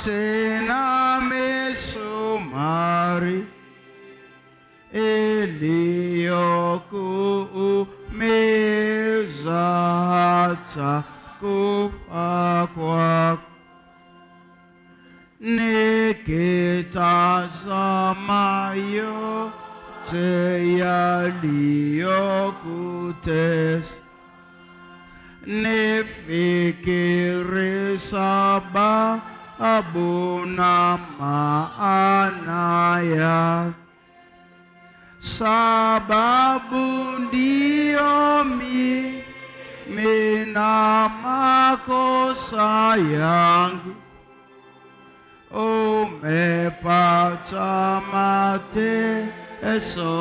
tena misumari iliyokuumiza hata kufa kwako. Nikitazama yote yaliyokutesa, nifikiri sababu na maana ya sababu ndiyo mimi na makosa yangu. Umepata mateso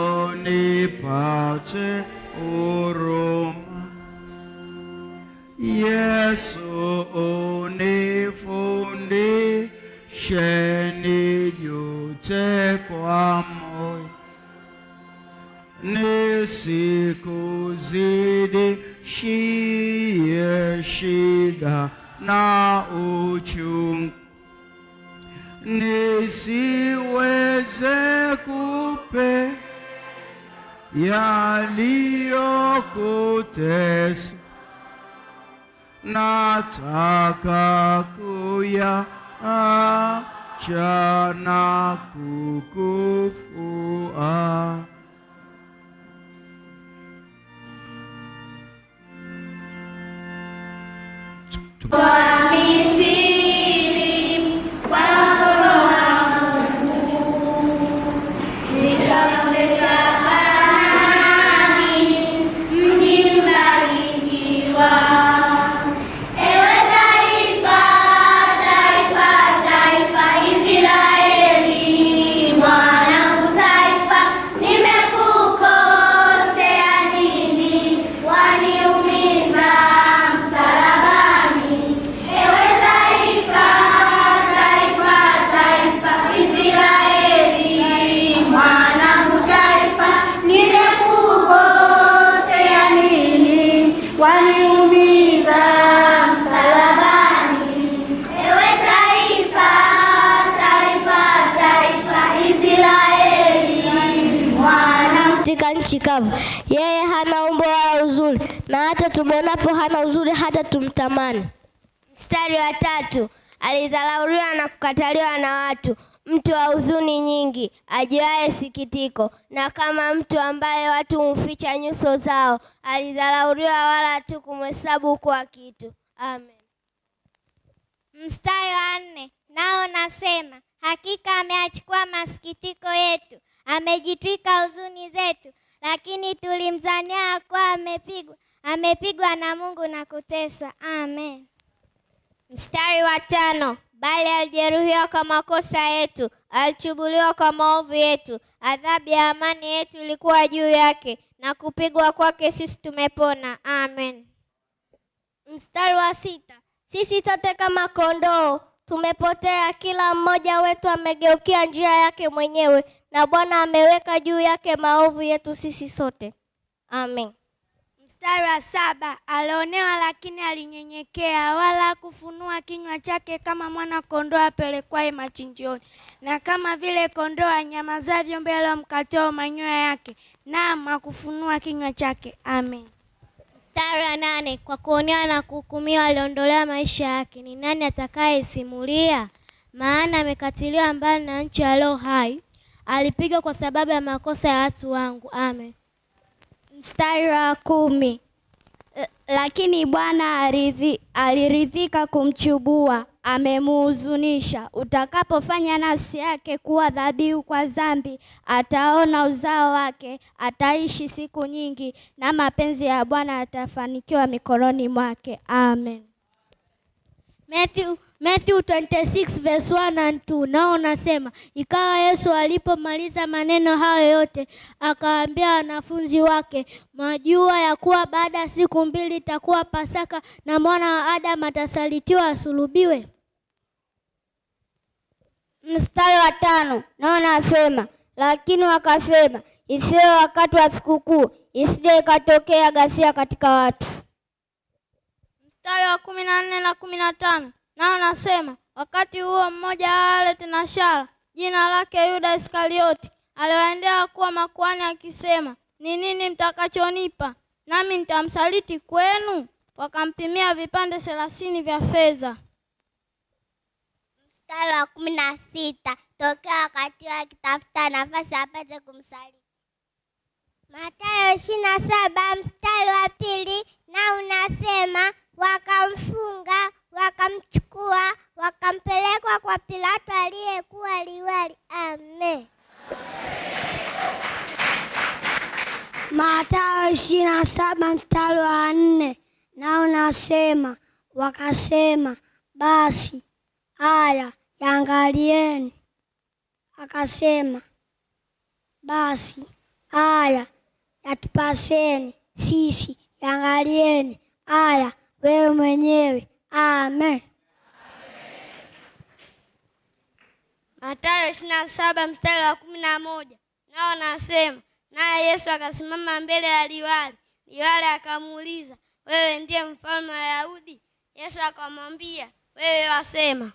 nipate huruma. Yesu unifundishe nijute kwa moyo. nisikuzidishie shida na uchungu, nisiweze kupe yaliyokutesa, nataka kuyaacha na kukufua. Nchi kavu, yeye hana umbo wala uzuri, na hata tumwonapo hana uzuri hata tumtamani. Mstari wa 3, alidharauliwa na kukataliwa na watu, mtu wa huzuni nyingi, ajuaye sikitiko, na kama mtu ambaye watu humficha nyuso zao, alidharauliwa wala hatukumhesabu kuwa kitu. Amen. Mstari wa 4, nao nasema, hakika ameyachukua masikitiko yetu, amejitwika huzuni zetu, lakini tulimdhania kuwa amepigwa na Mungu na kuteswa. Amen. Mstari wa 5, bali alijeruhiwa kwa makosa yetu, alichubuliwa kwa maovu yetu, adhabu ya amani yetu ilikuwa juu yake, na kupigwa kwake sisi tumepona. Amen. Mstari wa 6, sisi sote kama kondoo tumepotea, kila mmoja wetu amegeukia njia yake mwenyewe, na Bwana ameweka juu yake maovu yetu sisi sote. Amen. Mstari wa 7, alionewa lakini alinyenyekea, wala kufunua kinywa chake kama mwana kondoo apelekwaye machinjioni, na kama vile kondoo anyamazavyo mbele ya mkatao manyoya yake, naam hakufunua kinywa chake. Amen. Mstari wa 8, kwa kuonewa na kuhukumiwa aliondolea maisha yake, ni nani atakayesimulia? Maana amekatiliwa mbali na nchi ya roho hai, alipigwa kwa sababu ya makosa ya watu wangu. Amen. Mstari wa 10, lakini Bwana aliridhika kumchubua, amemuhuzunisha. Utakapofanya nafsi yake kuwa dhabihu kwa dhambi, ataona uzao wake, ataishi siku nyingi, na mapenzi ya Bwana atafanikiwa mikononi mwake. Amen. Matthew 26 verse 1 and 2, nao nasema, ikawa Yesu alipomaliza maneno hayo yote, akawaambia wanafunzi wake, mwajua ya kuwa baada ya siku 2 itakuwa Pasaka, na mwana wa Adamu atasalitiwa asulubiwe. Mstari wa 5, nao nasema, lakini wakasema, isiwe wakati wa sikukuu, isije ikatokea ghasia katika watu. Mstari wa 14 na 15, nao nasema, wakati huo mmoja wa wale tenashara, jina lake Yuda Iskarioti, aliwaendea wakuu wa makuhani akisema, ni nini mtakachonipa, nami nitamsaliti kwenu? Wakampimia vipande 30 vya fedha. Mstari wa 16, tokea wakati akitafuta nafasi apate kumsaliti. Mathayo 27 mstari wa 2, na unasema, wakamfunga, wakamchukua, wakampeleka kwa Pilato aliyekuwa liwali. Amen. Mathayo 27 mstari wa 4, na unasema, wakasema, basi haya yaangalieni. Akasema, basi haya yatupaseni sisi, yaangalieni haya wewe mwenyewe. Amen. Mathayo 27 mstari wa 11, nao nasema, Naye Yesu akasimama mbele ya liwali. Liwali akamuuliza, wewe ndiye mfalme wa Wayahudi? Yesu akamwambia, wewe wasema.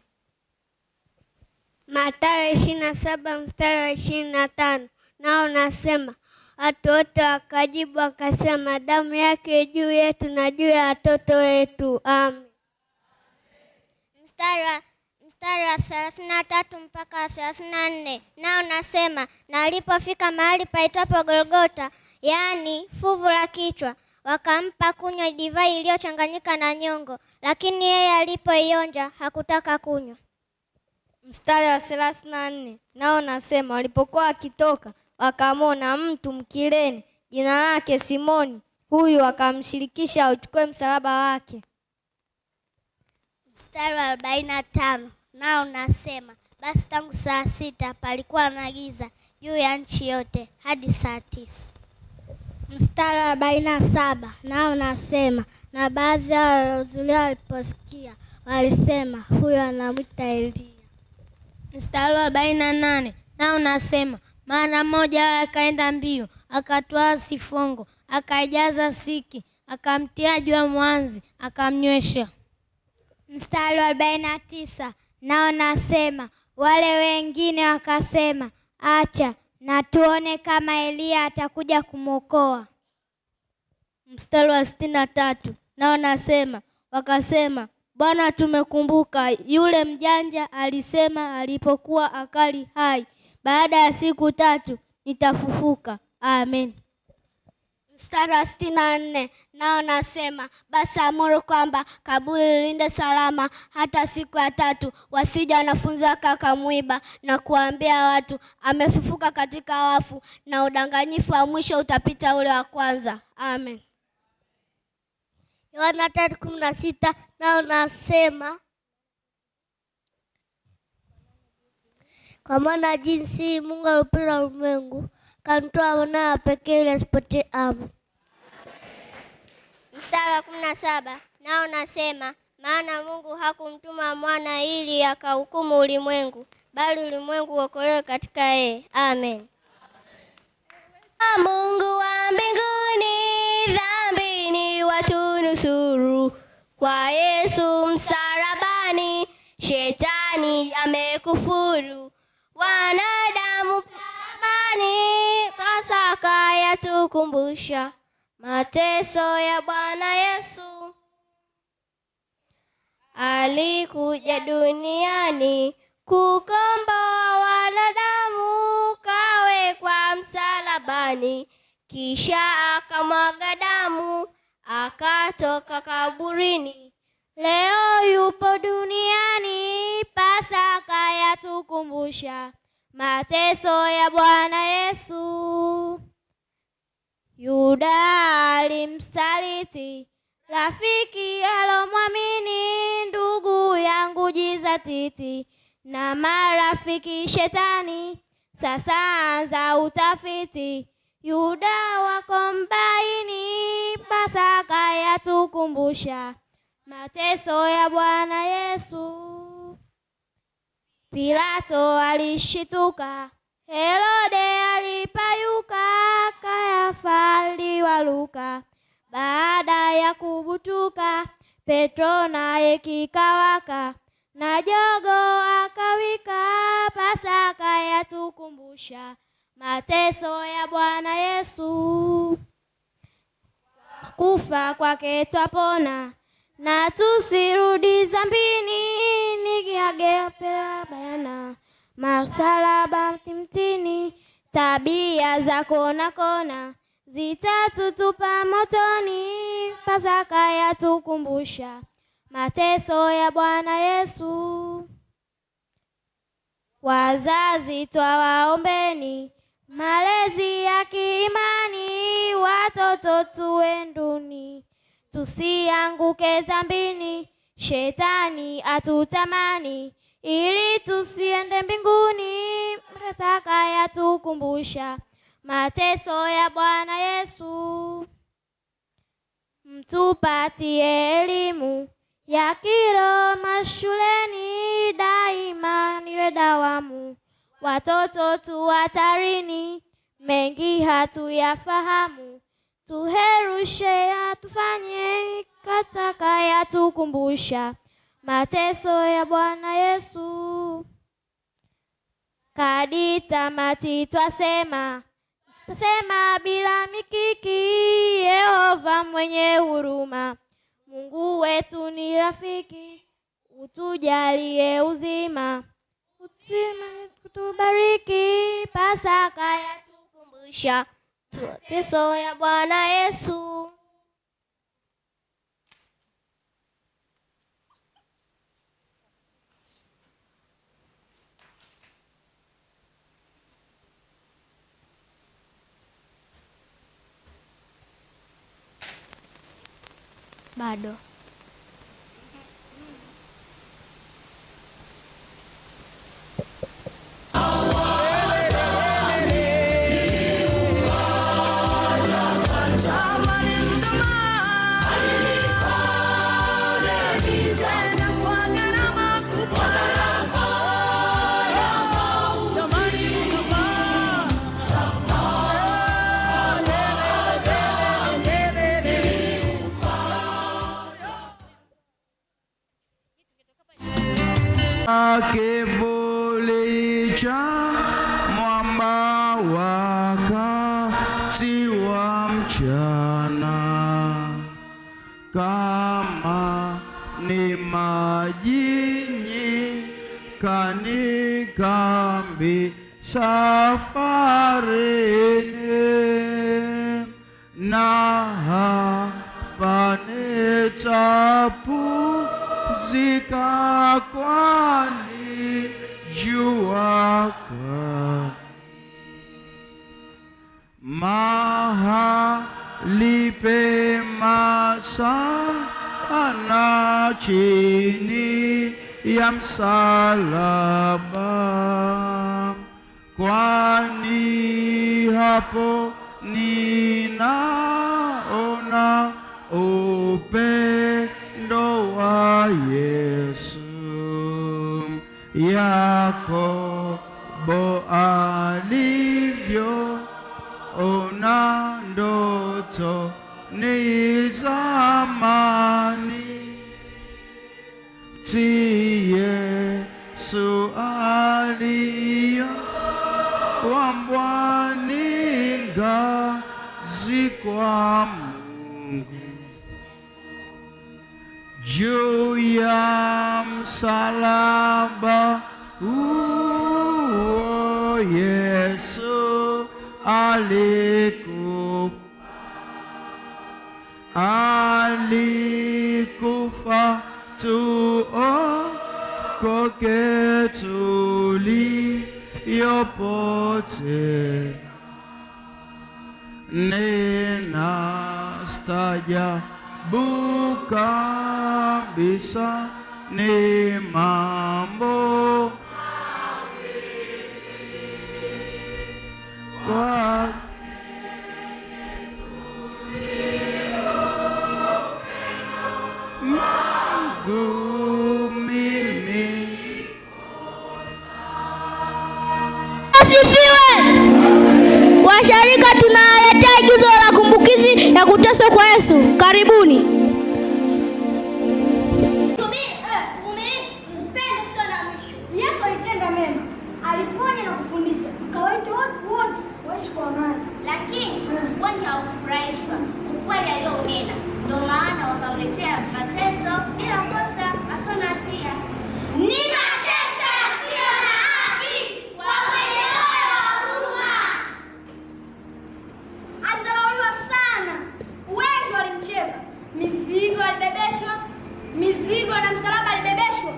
Mathayo 27 mstari wa 25, nao nasema, watu wote wakajibu wakasema, damu yake juu yetu na juu ya watoto wetu. Amen. Mstari wa 33 mpaka 34, nao nasema, na alipofika mahali paitwapo Golgotha, yaani fuvu la kichwa, wakampa kunywa divai iliyochanganyika na nyongo, lakini yeye alipoionja hakutaka kunywa. Mstari wa 34, nao nasema, walipokuwa wakitoka wakamwona mtu Mkirene jina lake Simoni, huyu akamshirikisha auchukue msalaba wake. Mstari wa 45, nao nasema, basi tangu saa 6 palikuwa na giza juu ya nchi yote hadi saa 9. Mstari wa 47, nao nasema, na baadhi ya waliohudhuria waliposikia walisema, huyo anamwita Elia. Mstari wa 48, nao nasema, mara moja akaenda mbio, akatwaa sifongo, akaijaza siki, akamtia juu ya mwanzi, akamnywesha. Mstari wa 49, nao nasema, wale wengine wakasema, acha na tuone kama Elia atakuja kumwokoa. Mstari wa 63, nao nasema, wakasema, Bwana, tumekumbuka yule mjanja alisema alipokuwa akali hai, baada ya siku 3 nitafufuka. Amen. Mstari wa 64, nao nasema, basi amuru kwamba kaburi lilinde salama hata siku ya 3, wasija wanafunzi wake wakamwiba na kuambia watu amefufuka katika wafu, na udanganyifu wa mwisho utapita ule wa kwanza. Amen. Yohana 3:16, nao nasema, kwa maana jinsi Mungu aliupenda ulimwengu kamtoa mwanawe pekee ili asipotee. Amen. Mstari wa 17, nao nasema, maana Mungu hakumtuma mwana ili akahukumu ulimwengu, bali ulimwengu uokolewe katika yeye. Amen. Mungu wa mbinguni, dhambini watunusuru, kwa Yesu msalabani, shetani amekufuru, wanadamu msalabani, Pasaka yatukumbusha mateso ya Bwana Yesu. Alikuja duniani kukomboa wanadamu, kawekwa msalabani, kisha akamwaga damu, akatoka kaburini. Leo yupo duniani, Pasaka yatukumbusha mateso ya Bwana Yesu. Yuda alimsaliti rafiki alomwamini, ndugu yangu jizatiti, na marafiki shetani, sasa anza utafiti. Yuda wako mbaini, Pasaka yatukumbusha mateso ya Bwana Yesu. Pilato alishituka, Herode alipayuka, Kayafa aliwaluka. Baada ya kubutuka, Petro naye kikawaka, na jogo akawika. Pasaka yatukumbusha mateso ya Bwana Yesu. Kufa kwake twapona, na tusirudi zambini, nikiagepea bayana msalaba mtini. Tabia za kona kona zitatutupa motoni, Pasaka yatukumbusha mateso ya Bwana Yesu. Wazazi twawaombeni malezi ya kiimani, watoto tuenduni, tusianguke zambini, shetani atutamani, ili tusiende mbinguni. Pasaka yatukumbusha mateso ya Bwana Yesu. Mtupatie elimu ya kiroho mashuleni, daima niwe dawamu, watoto tu hatarini, mengi hatuyafahamu, tuherushe yatufanye yatakayatukumbusha mateso ya Bwana Yesu. Hadi tamati twasema bila mikiki, Yehova mwenye huruma, Mungu wetu ni rafiki, utujalie uzima, kutubariki, Pasaka yatukumbusha mateso ya Bwana Yesu. Bado. Kivuli cha mwamba wakati wa mchana, kama ni majini kani kambi safarini, na hapa nitapumzika kwani jua kali. Mahali pema sana chini ya msalaba, kwani hapo ninaona upendo wa Yesu. Yakobo alivyo ona ndoto ni zamani, ti Yesu aliyowambwa ni ngazi kwa Mungu, juu ya msalaba huo Yesu alikufa tuokoke tuliyopotea. Ninastaajabu kabisa ni mambo kwa Mungu mimi. Asifiwe. Washarika, tunaletea agizo la kumbukizi ya kuteswa kwa Yesu. Karibuni. Yesu alitenda mema, aliponya na kufundisha, akawaita watu wote waishi kwa amani. Lakini wengi hawakufurahishwa ukweli alionena, ndio maana wakamletea mateso bila kosa, asio na hatia. Ni mateso yasiyo na haki kwa mwenye moyo wa huruma. Alidharauliwa sana, wengi walimcheka. Mizigo alibebeshwa, mizigo na msalaba alibebeshwa.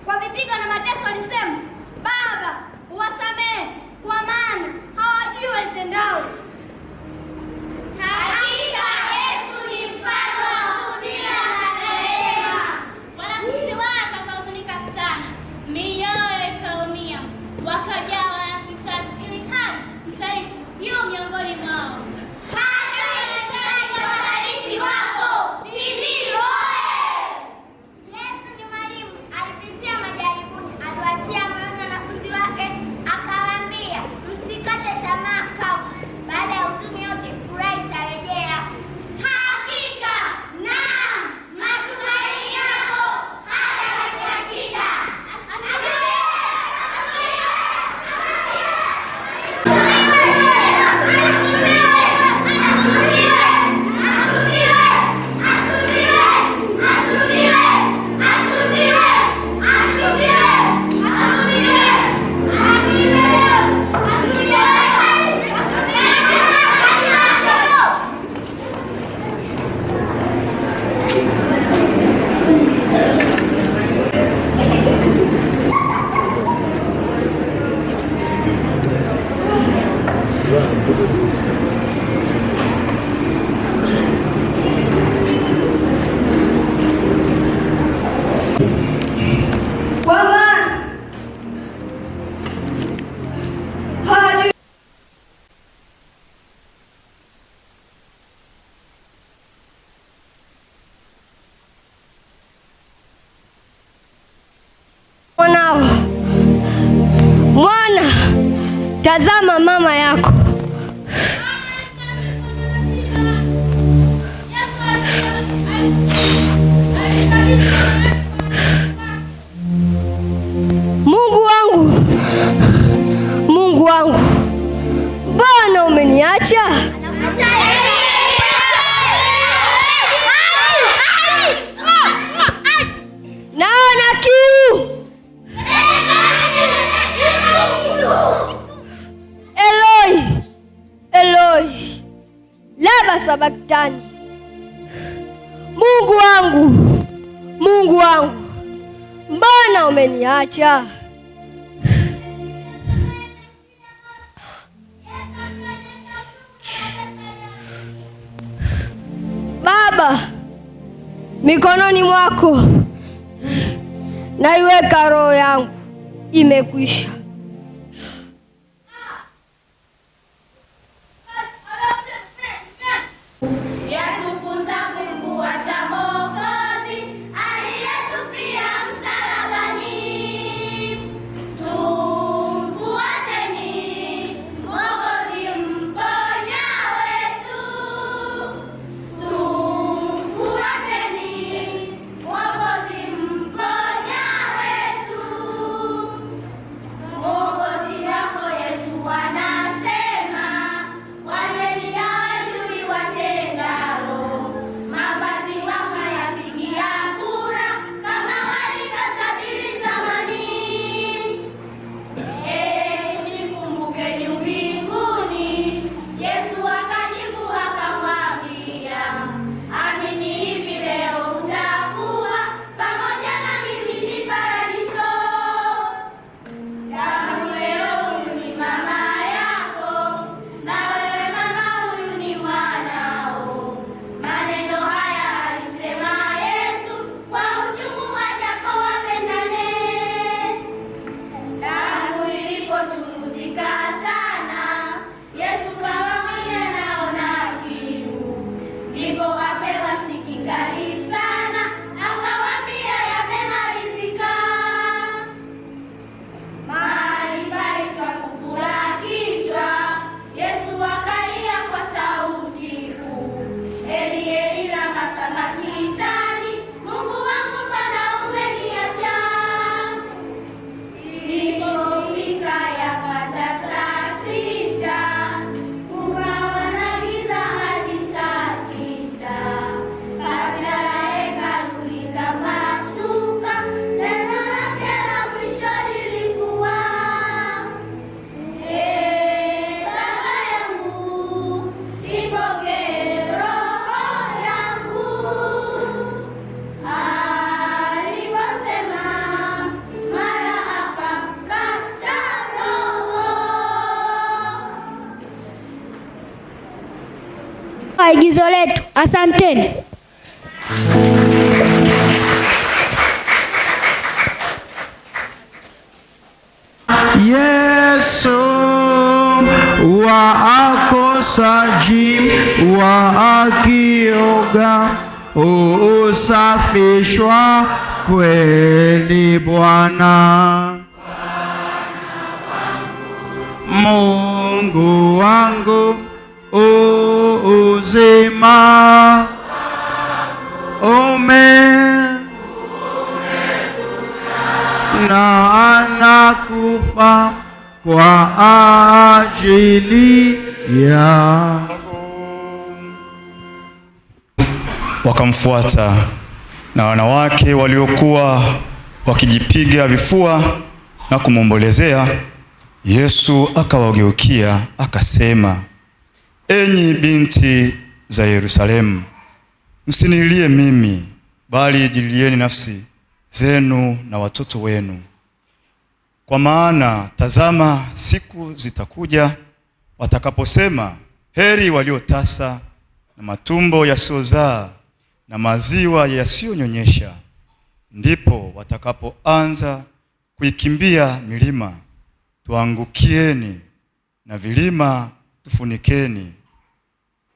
Kwa vipigo na mateso alisema, Baba, uwasamehe, kwa maana hawajui walitendalo. Hakika Yesu ni mfano wa subira na rehema. Mwana, tazama mama yako. Mungu wangu, Mungu wangu, mbona umeniacha? Naona kiu. Eloi, Eloi, lama sabaktani. Mungu wangu, Mungu wangu, mbona umeniacha? Baba, mikononi mwako naiweka roho yangu, imekwisha. Igizo letu. Asanteni. Yesu wakosaji wakioga usafishwa kweli Bwana. Mungu wangu uzima na anakufa kwa ajili yangu. Wakamfuata, na wanawake waliokuwa wakijipiga vifua na kumwombolezea, Yesu akawageukia akasema, enyi binti za Yerusalemu, msinilie mimi, bali jililieni nafsi zenu na watoto wenu. Kwa maana tazama, siku zitakuja watakaposema, heri waliotasa na matumbo yasiyozaa na maziwa yasiyonyonyesha, ndipo watakapoanza kuikimbia milima, tuangukieni, na vilima tufunikeni.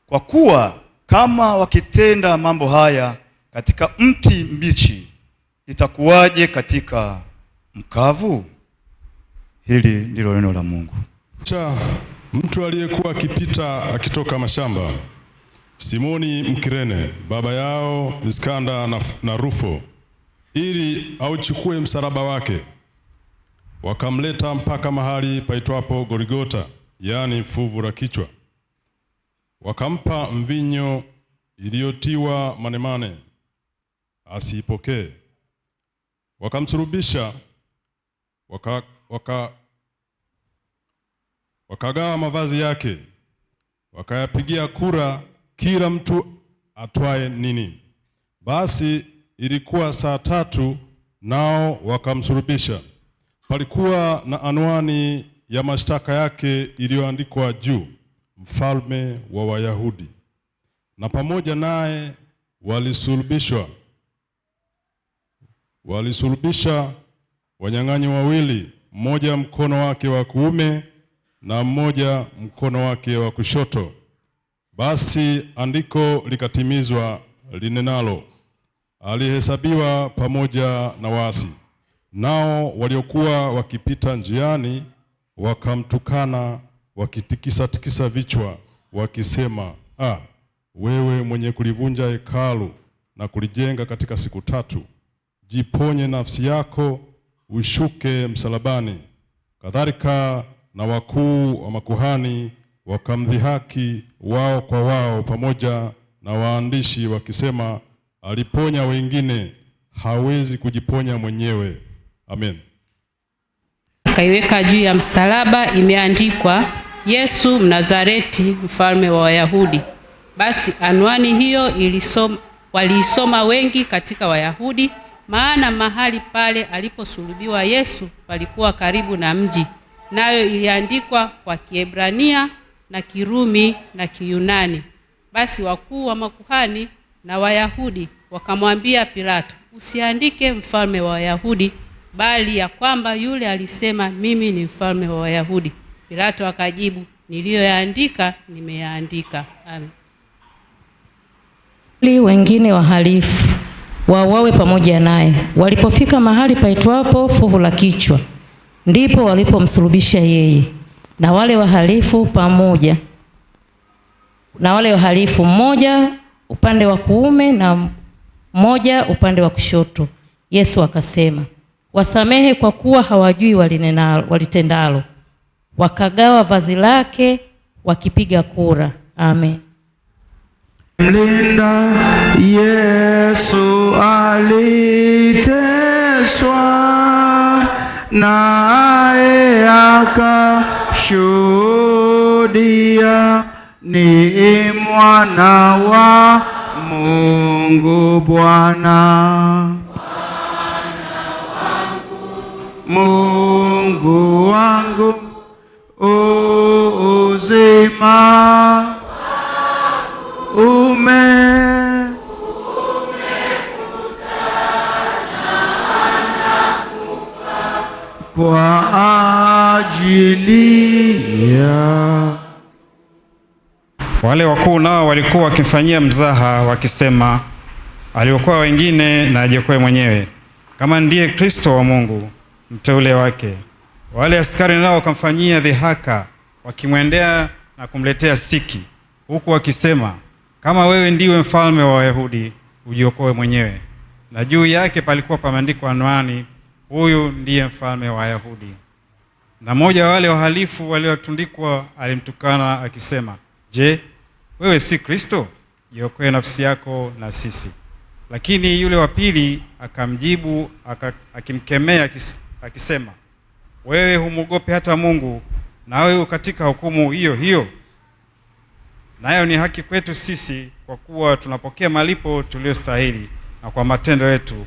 Kwa kuwa kama wakitenda mambo haya katika mti mbichi, itakuwaje katika mkavu? Hili ndilo neno la Mungu. Mtu aliyekuwa akipita akitoka mashamba, Simoni Mkirene, baba yao Iskanda na Rufo, ili auchukue msalaba wake, wakamleta mpaka mahali paitwapo Golgotha, yaani fuvu la kichwa. Wakampa mvinyo iliyotiwa manemane, asiipokee. Wakamsulubisha, wakagawa mavazi yake, wakayapigia kura kila mtu atwae nini. Basi ilikuwa saa 3, nao wakamsulubisha. Palikuwa na anwani ya mashtaka yake iliyoandikwa juu, mfalme wa Wayahudi. Na pamoja naye walisulubisha wanyang'anyi wawili, mmoja mkono wake wa kuume na mmoja mkono wake wa kushoto. Basi andiko likatimizwa linenalo, alihesabiwa pamoja na waasi. Nao waliokuwa wakipita njiani wakamtukana, wakitikisa vichwa, wakisema, wewe mwenye kulivunja hekalu na kulijenga katika siku 3, jiponye nafsi yako, ushuke msalabani. Kadhalika na wakuu wa makuhani wakamdhihaki wao kwa wao pamoja na waandishi, wakisema, aliponya wengine, hawezi kujiponya mwenyewe. Amen. Akaiweka juu ya msalaba, imeandikwa, Yesu Mnazareti, mfalme wa Wayahudi. Basi anwani hiyo waliisoma wengi katika Wayahudi, maana mahali pale aliposulubiwa Yesu palikuwa karibu na mji, nayo iliandikwa kwa Kiebrania na Kirumi na Kiyunani. Basi wakuu wa makuhani na Wayahudi wakamwambia Pilato, usiandike mfalme wa Wayahudi, bali ya kwamba yule alisema, mimi ni mfalme wa Wayahudi. Pilato akajibu, niliyoyaandika nimeyaandika. Amen. Wengine wahalifu wauawe pamoja naye. Walipofika mahali paitwapo fuvu la kichwa, ndipo walipomsulubisha yeye na wale wahalifu mmoja upande wa kuume na mmoja upande wa kushoto. Yesu akasema, wasamehe kwa kuwa hawajui walitendalo. Wakagawa vazi lake wakipiga kura. Amen. Mlinda Yesu aliteswa, naye akashuhudia, ni mwana wa Mungu Bwana. Mungu wangu uzima kwa ajili ya. Wale wakuu nao walikuwa wakimfanyia mzaha, wakisema, aliokoa wengine na ajiokoe mwenyewe, kama ndiye Kristo wa Mungu, mteule wake. Wale askari nao wakamfanyia dhihaka, wakimwendea na kumletea siki, huku wakisema, kama wewe ndiwe mfalme wa Wayahudi, ujiokoe mwenyewe. Na juu yake palikuwa pameandikwa anwani, huyu ndiye mfalme wa Wayahudi. Na mmoja wa wale wahalifu waliotundikwa alimtukana akisema, je, wewe si Kristo? Jiokoe nafsi yako na sisi. Lakini yule wa pili akamjibu akimkemea akisema, wewe humwogope hata Mungu, na wewe katika hukumu hiyo hiyo? Nayo ni haki kwetu sisi, kwa kuwa tunapokea malipo tuliyostahili, na kwa matendo yetu,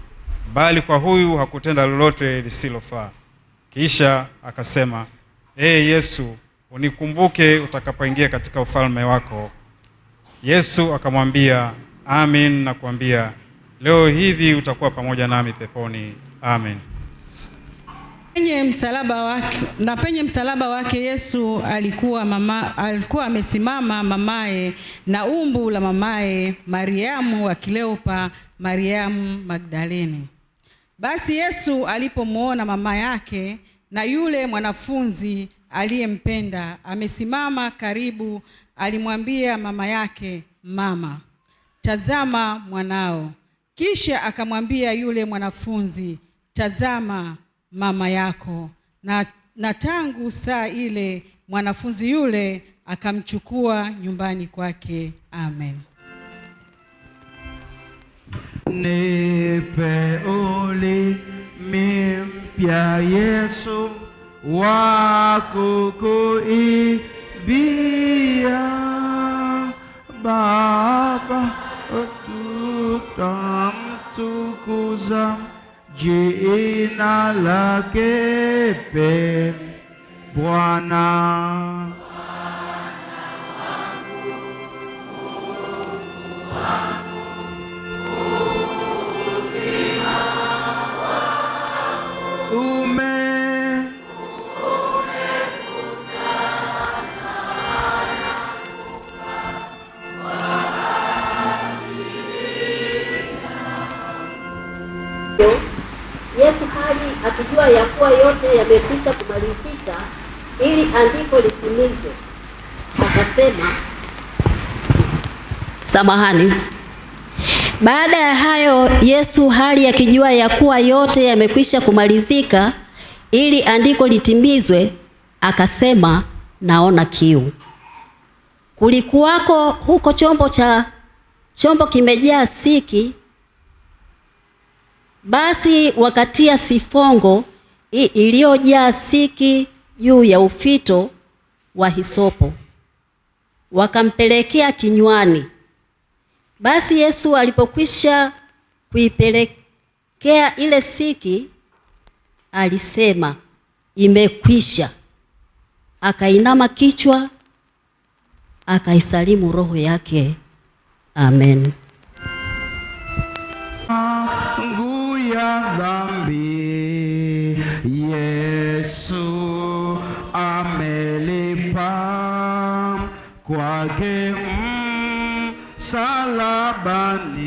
bali kwa huyu hakutenda lolote lisilofaa. Kisha akasema, Yesu, unikumbuke utakapoingia katika ufalme wako. Yesu akamwambia, amin nakuambia, leo hivi utakuwa pamoja nami peponi. Amen. Penye msalaba wake Yesu alikuwa amesimama mamaye na umbu la mamaye, Mariamu wa Kileopa, Mariamu Magdalene. Basi Yesu alipomwona mama yake na yule mwanafunzi aliyempenda amesimama karibu, alimwambia mama yake, mama, tazama mwanao. Kisha akamwambia yule mwanafunzi, tazama mama yako. Na tangu saa ile mwanafunzi yule akamchukua nyumbani kwake. Amen. Nipe ulimi mpya Yesu wa kukuimbia, Baba tutamtukuza jina lake Bwana. Yesu hali akijua ya kuwa yote yamekwisha kumalizika, ili andiko litimizwe, akasema, samahani. Baada ya hayo, Yesu hali akijua ya kuwa yote yamekwisha kumalizika, ili andiko litimizwe, akasema, naona kiu. Kulikuwako huko chombo kimejaa siki. Basi wakatia sifongo iliyojaa siki juu ya ufito wa hisopo, wakampelekea kinywani. Basi Yesu alipokwisha kuipelekea ile siki, alisema, imekwisha. Akainama kichwa, akaisalimu roho yake. Amen. Ya dhambi Yesu amelipa kwake msalabani,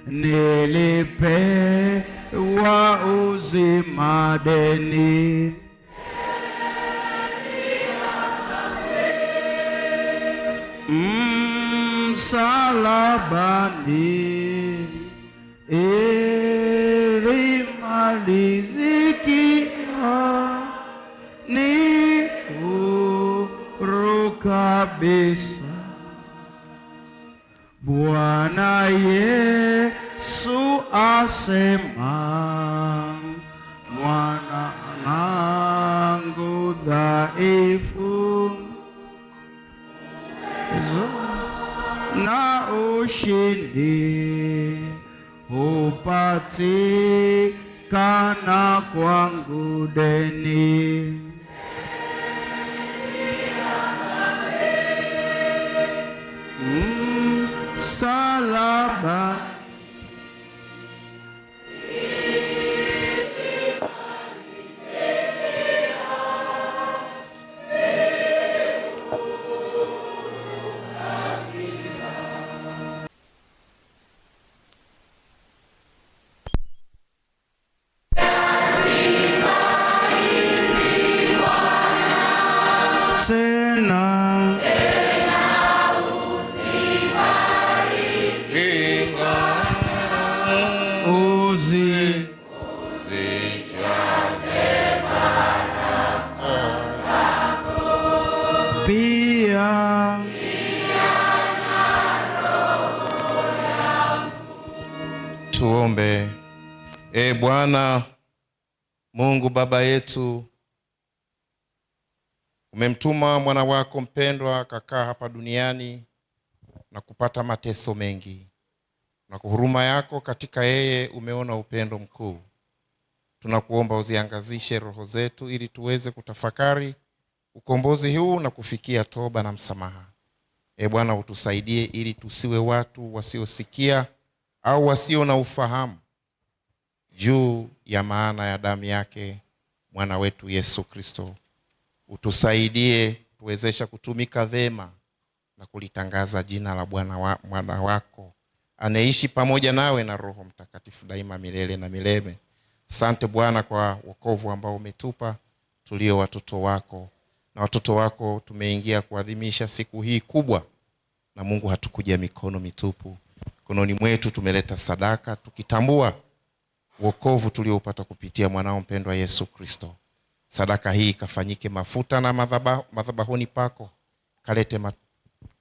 nilipewa uzima deni. Msalabani ilimalizikia, ni huru kabisa. Bwana Yesu asema, mwanangu dhaifu, na ushindi hupatikana kwangu deni. Msalaba Tuombe. Bwana Mungu Baba yetu, umemtuma mwana wako mpendwa akakaa hapa duniani na kupata mateso mengi, na kwa huruma yako katika yeye umeona upendo mkuu. Tunakuomba uziangazishe roho zetu ili tuweze kutafakari ukombozi huu na kufikia toba na msamaha. Bwana, utusaidie ili tusiwe watu wasiosikia au wasio na ufahamu juu ya maana ya damu yake mwana wetu Yesu Kristo. Utusaidie tuwezesha kutumika vema na kulitangaza jina la mwana wako anaishi pamoja nawe na Roho Mtakatifu daima milele na milele. Asante Bwana kwa wokovu ambao umetupa tulio watoto wako, na watoto wako tumeingia kuadhimisha siku hii kubwa, na Mungu hatukuja mikono mitupu. Mikononi mwetu tumeleta sadaka tukitambua wokovu tulioupata kupitia mwanao mpendwa Yesu Kristo. Sadaka hii kafanyike mafuta na madhabahuni pako, kalete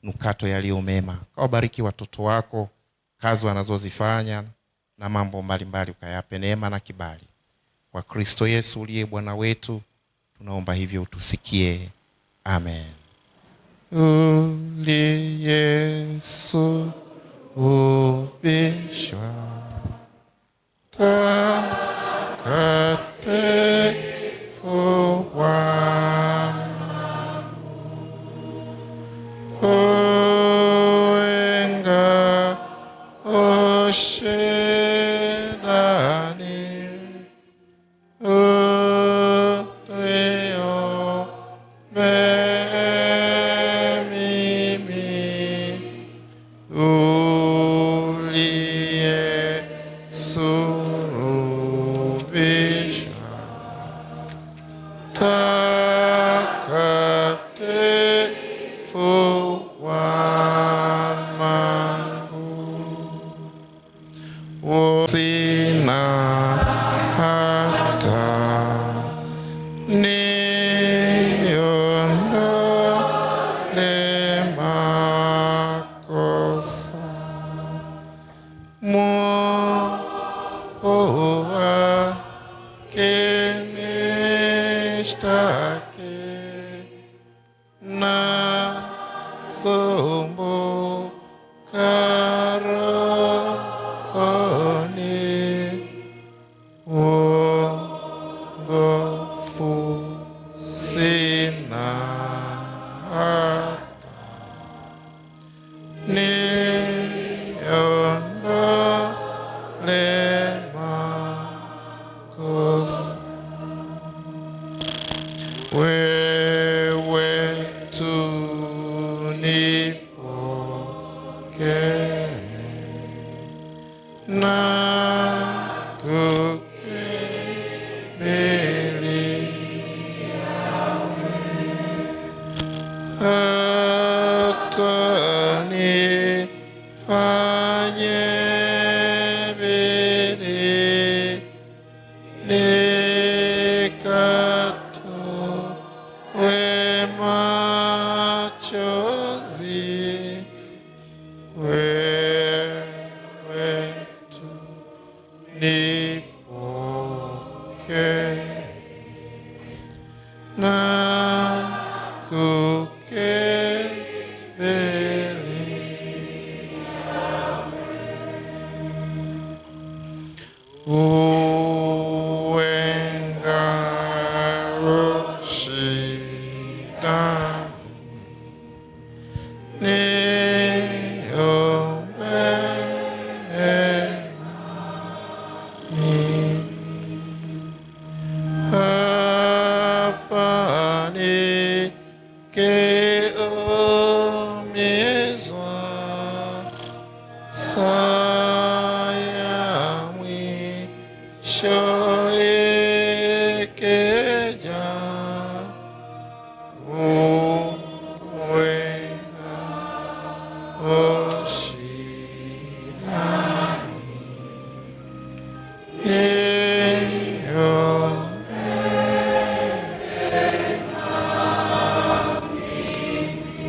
manukato yaliyo mema. Kawabariki watoto wako, kazi wanazozifanya na mambo mbalimbali, ukayape neema na kibali. Kwa Kristo Yesu uliye Bwana wetu tunaomba hivyo, utusikie. Amen. Uli Yesu ubishwa takatifu wangu, uenga ushindani, sina hata niondole makosa, Mungu akinistaki na sumbuka wewe tunipokee na kukimbilia, hata nifanye bidii nikatoe machozi, wewe tunipokee na kukimbilia, uenga ushindani, niombee mimi. Hapa nikiumizwa, saa ya mwisho ikija, uenga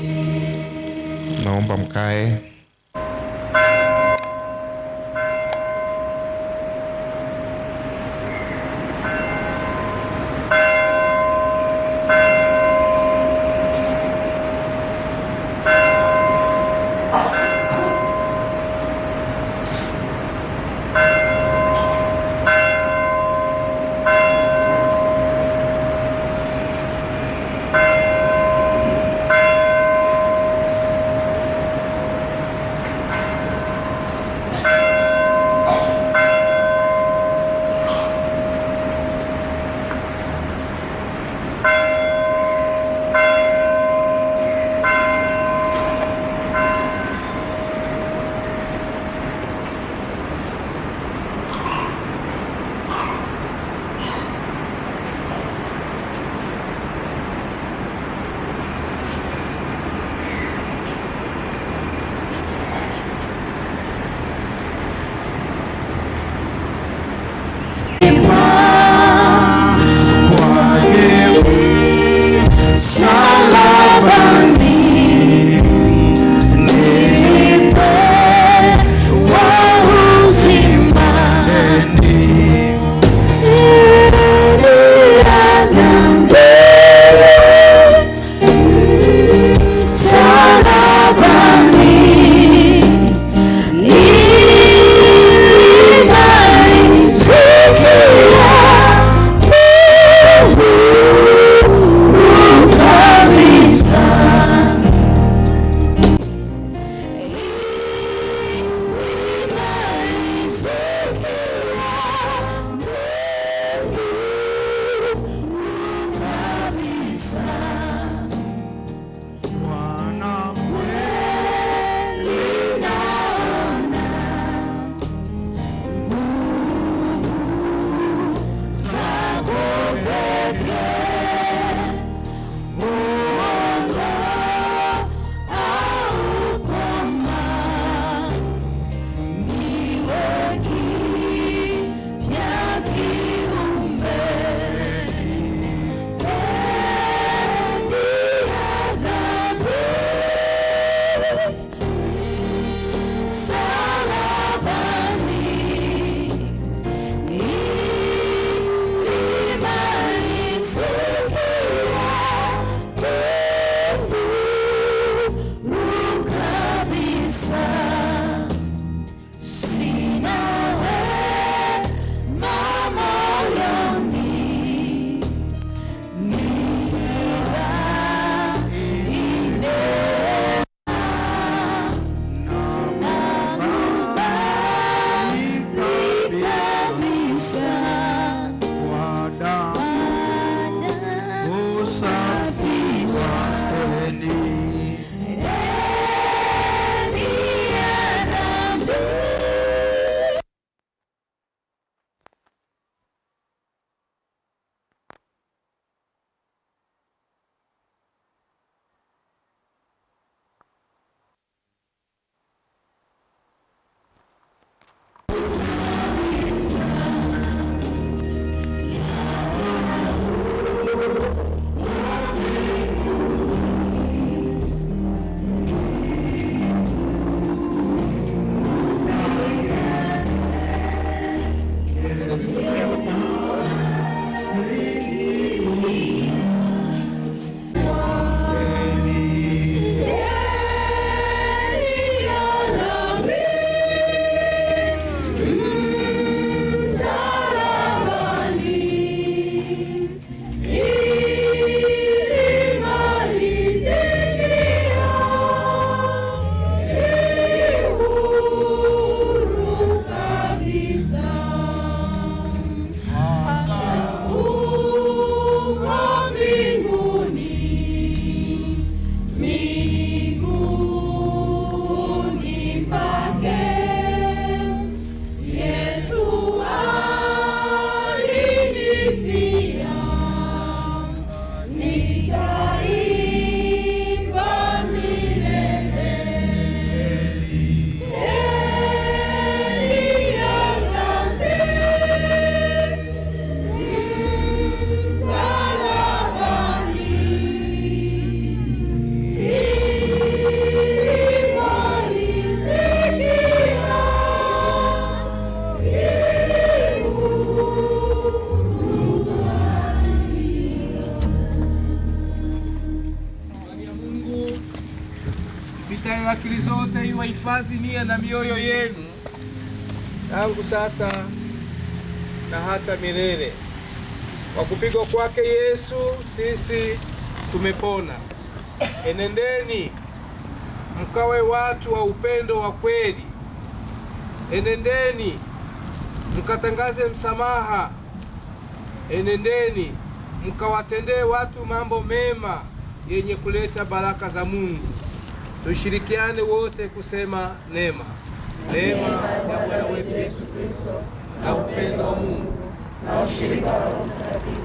ushindani. Naomba mkae. ipitayo akili zote iwahifadhi nia na mioyo yenu tangu sasa na hata milele. Kwa kupigwa kwake Yesu sisi tumepona. Enendeni mkawe watu wa upendo wa kweli. Enendeni mkatangaze msamaha. Enendeni mkawatendee watu mambo mema yenye kuleta baraka za Mungu. Tushirikiane wote kusema neema. Neema ya Bwana wetu Yesu Kristo na upendo wa Mungu na ushirika wa Roho Mtakatifu